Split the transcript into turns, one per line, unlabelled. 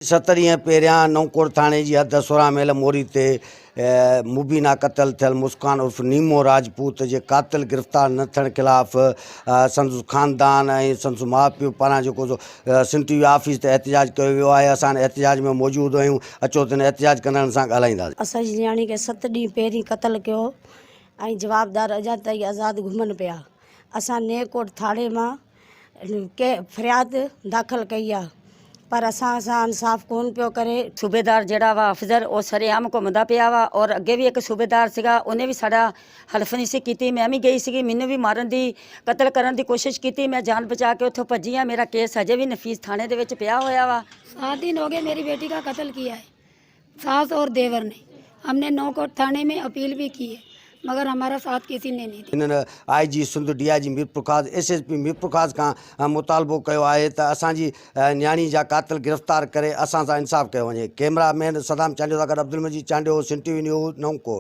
70 ॾींहं पहिरियां नवकोट थाणे जी हद 16 मैल मोरी ते मुबीना क़तल थियल मुस्कान उर्फ़ नीमो राजपूत जे क़ातिल गिरफ़्तार न थियण ख़िलाफ़ संदसि ख़ानदान ऐं संदसि माउ पीउ पारां जेको सिंटी ऑफिस ते एहतिजाज कयो वियो आहे। असां एहतिजाज में मौजूदु आहियूं। अचो त एहतिजाज कंदड़नि सां ॻाल्हाईंदासीं।
असांजी नियाणी खे 7 ॾींहं पहिरीं क़तल कयो ऐं जवाबदार अञा ताईं आज़ादु घुमनि पिया। असां नेरकोट थाणे मां के फरियाद दाख़िल कई आहे, पर असां इंसाफ कोन पियो करे।
सूबेदार जड़ा वा अफजर वो सरेआम घुमदा पिया वा और अगे भी एक सूबेदार सीगा, उन्हें भी साड़ा हलफनीसी की। मैं भी गई सी, मैनू भी मारन दी कतल करन दी कोशिश की। मैं जान बचा के उतों भजी हाँ। मेरा केस अजे भी नफीस थाने दे विच पिया होया वा।
7 दिन हो गए मेरी बेटी का कत्ल किया है सास और देवर ने। हमने नौकोट थाने में अपील भी की है, मगर हमारा साथ किसी ने नहीं दिया।
इन्हनि IG Sindh DIG Mir Prakash SSP Mir Prakash का मुतालबो कयो आहे त असांजी न्याणी जा क़ातिल गिरफ़्तार करे असां सां इंसाफ़ कयो वञे। कैमरामैन सदाम चांडियो सां गॾु अब्दुल मजीद चांडियो, सिंध TV न्यूज़, नवकोट।